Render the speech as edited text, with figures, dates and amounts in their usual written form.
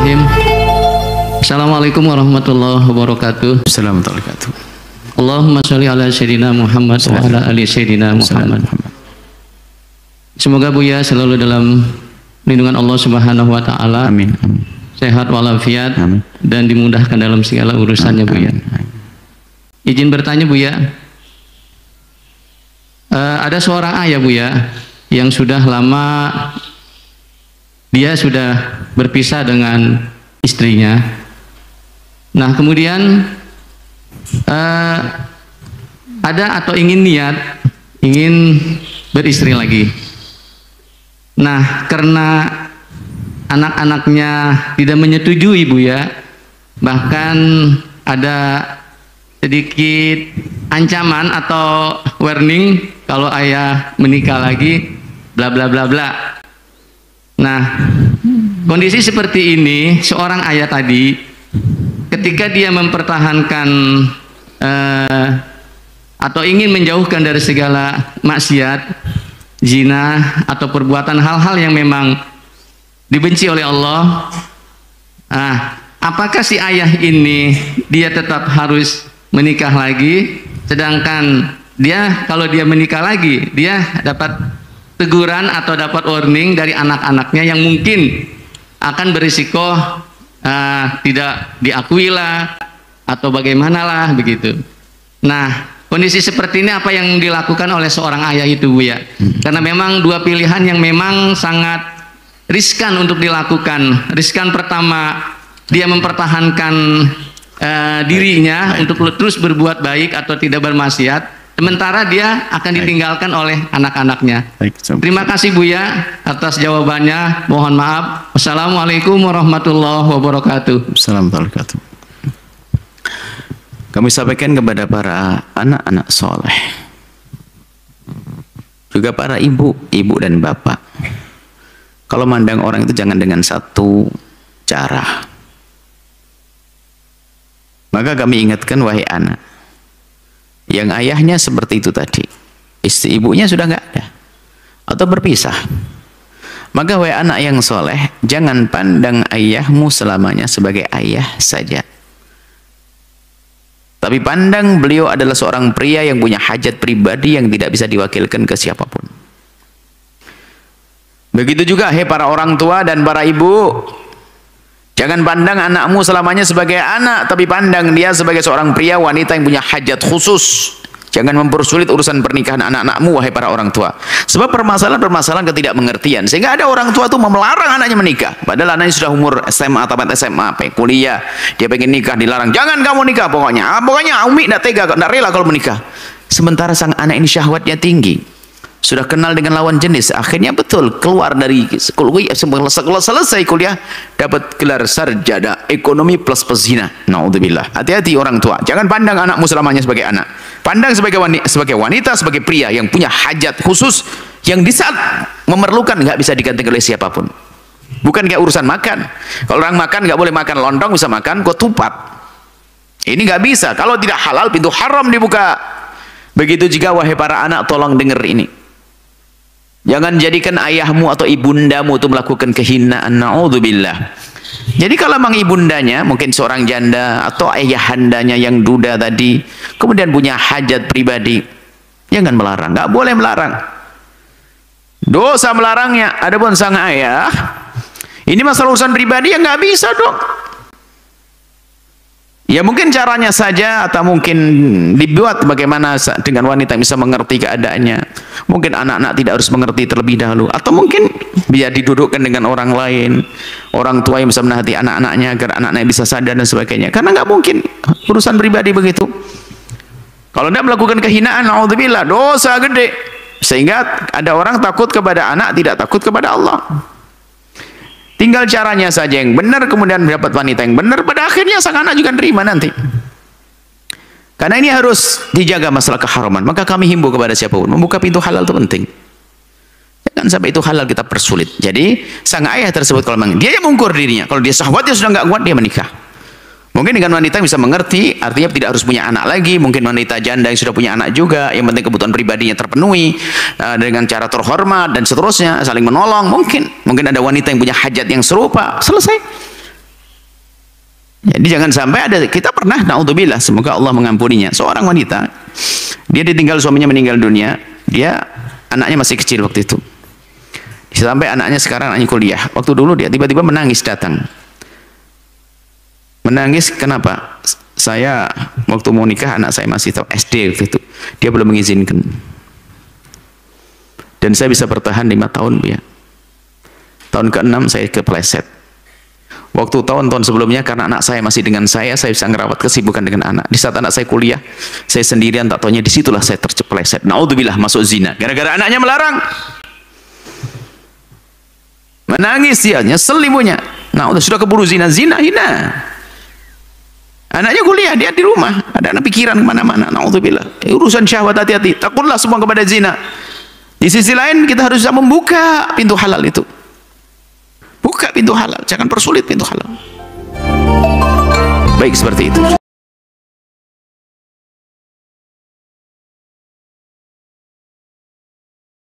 Bismillahirrahmanirrahim. Assalamualaikum warahmatullahi wabarakatuh. Assalamualaikum warahmatullahi wabarakatuh. Allahumma sholli ala Sayyidina Muhammad wa ala ali Sayyidina Muhammad. Semoga Buya selalu dalam lindungan Allah Subhanahu wa taala. Amin. Sehat walafiat. Amin. Dan dimudahkan dalam segala urusannya, Buya. Izin bertanya, Buya. Ada seorang ayah, Buya, yang sudah lama dia sudah berpisah dengan istrinya. Nah, kemudian ada atau ingin beristri lagi. Nah, karena anak-anaknya tidak menyetujui, Buya, bahkan ada sedikit ancaman atau warning kalau ayah menikah lagi, bla bla bla bla. Nah, kondisi seperti ini, seorang ayah tadi ketika dia mempertahankan atau ingin menjauhkan dari segala maksiat, zina atau perbuatan hal-hal yang memang dibenci oleh Allah, apakah si ayah ini dia tetap harus menikah lagi, sedangkan dia kalau dia menikah lagi dia dapat teguran atau dapat warning dari anak-anaknya yang mungkin akan berisiko tidak diakui lah atau bagaimanalah begitu. Nah, kondisi seperti ini apa yang dilakukan oleh seorang ayah itu, Buya? Karena memang dua pilihan yang memang sangat riskan untuk dilakukan. Riskan pertama, dia mempertahankan dirinya untuk terus berbuat baik atau tidak bermaksiat, sementara dia akan ditinggalkan oleh anak-anaknya. Terima kasih, Buya, atas jawabannya. Mohon maaf. Wassalamualaikum warahmatullahi wabarakatuh. Assalamualaikum warahmatullahi wabarakatuh. Kami sampaikan kepada para anak-anak soleh, juga para ibu dan bapak, kalau mandang orang itu jangan dengan satu cara. Maka kami ingatkan, wahai anak yang ayahnya seperti itu tadi, istri ibunya sudah nggak ada atau berpisah, maka wahai anak yang soleh, jangan pandang ayahmu selamanya sebagai ayah saja, tapi pandang beliau adalah seorang pria yang punya hajat pribadi yang tidak bisa diwakilkan ke siapapun. Begitu juga para orang tua dan para ibu, jangan pandang anakmu selamanya sebagai anak, tapi pandang dia sebagai seorang pria wanita yang punya hajat khusus. Jangan mempersulit urusan pernikahan anak-anakmu, wahai para orang tua. Sebab permasalahan ketidakmengertian, sehingga ada orang tua itu melarang anaknya menikah. Padahal anaknya sudah umur SMA, tamat SMA, kuliah, dia pengen nikah, dilarang. Jangan kamu nikah pokoknya. Pokoknya Umi tidak tega, tidak rela kalau menikah. Sementara sang anak ini syahwatnya tinggi, sudah kenal dengan lawan jenis, akhirnya betul keluar dari kuliah, selesai kuliah dapat gelar sarjana ekonomi plus pezina. Naudzubillah. Hati-hati orang tua, jangan pandang anakmu selamanya sebagai anak, pandang sebagai wanita, sebagai pria yang punya hajat khusus, yang di saat memerlukan nggak bisa digantikan oleh siapapun. Bukan kayak urusan makan. Kalau orang makan nggak boleh makan lontong, bisa makan ketupat. Ini nggak bisa. Kalau tidak halal, pintu haram dibuka. Begitu juga wahai para anak, tolong dengar ini. Jangan jadikan ayahmu atau ibundamu itu melakukan kehinaan. Naudzubillah. Jadi kalau memang ibundanya mungkin seorang janda atau ayahandanya yang duda tadi, kemudian punya hajat pribadi, jangan melarang. Nggak boleh melarang. Dosa melarangnya. Adapun sang ayah, ini masalah urusan pribadi yang nggak bisa dong. Ya mungkin caranya saja, atau mungkin dibuat bagaimana dengan wanita yang bisa mengerti keadaannya. Mungkin anak-anak tidak harus mengerti terlebih dahulu, atau mungkin biar didudukkan dengan orang lain, orang tua yang bisa menasihati anak-anaknya agar anak-anaknya bisa sadar dan sebagainya. Karena nggak mungkin urusan pribadi begitu. Kalau tidak melakukan kehinaan, naudzubillah, dosa gede. Sehingga ada orang takut kepada anak, tidak takut kepada Allah. Tinggal caranya saja yang benar, kemudian mendapat wanita yang benar, pada akhirnya sang anak juga nerima nanti. Karena ini harus dijaga masalah keharaman. Maka kami himbau kepada siapapun, membuka pintu halal itu penting. Jangan sampai itu halal kita persulit. Jadi sang ayah tersebut, kalau memang dia yang mengukur dirinya, kalau dia syahwatnya sudah nggak kuat, dia menikah. Mungkin dengan wanita yang bisa mengerti, artinya tidak harus punya anak lagi. Mungkin wanita janda yang sudah punya anak juga, yang penting kebutuhan pribadinya terpenuhi dengan cara terhormat dan seterusnya, saling menolong. Mungkin ada wanita yang punya hajat yang serupa, selesai. Jadi jangan sampai ada, kita pernah, naudzubillah, semoga Allah mengampuninya, seorang wanita, dia ditinggal suaminya meninggal dunia, dia anaknya masih kecil waktu itu. Sampai anaknya sekarang anaknya kuliah. Waktu dulu dia tiba-tiba menangis datang. Menangis kenapa? Saya waktu mau nikah anak saya masih SD waktu itu. Dia belum mengizinkan. Dan saya bisa bertahan 5 tahun ya. Tahun ke-6 saya kepleset. Waktu tahun-tahun sebelumnya karena anak saya masih dengan saya bisa ngerawat kesibukan dengan anak. Di saat anak saya kuliah, saya sendirian, tak taunya disitulah saya tercepleset. Naudzubillah, masuk zina. Gara-gara anaknya melarang. Menangis dia, nyesel ibunya. Nah, sudah keburu zina, hina. Anaknya kuliah, dia di rumah. Ada anak pikiran kemana-mana. Naudzubillah. Urusan syahwat, hati-hati. Takutlah semua kepada zina. Di sisi lain kita harus bisa membuka pintu halal itu. Buka pintu halal, jangan persulit pintu halal. Baik, seperti itu.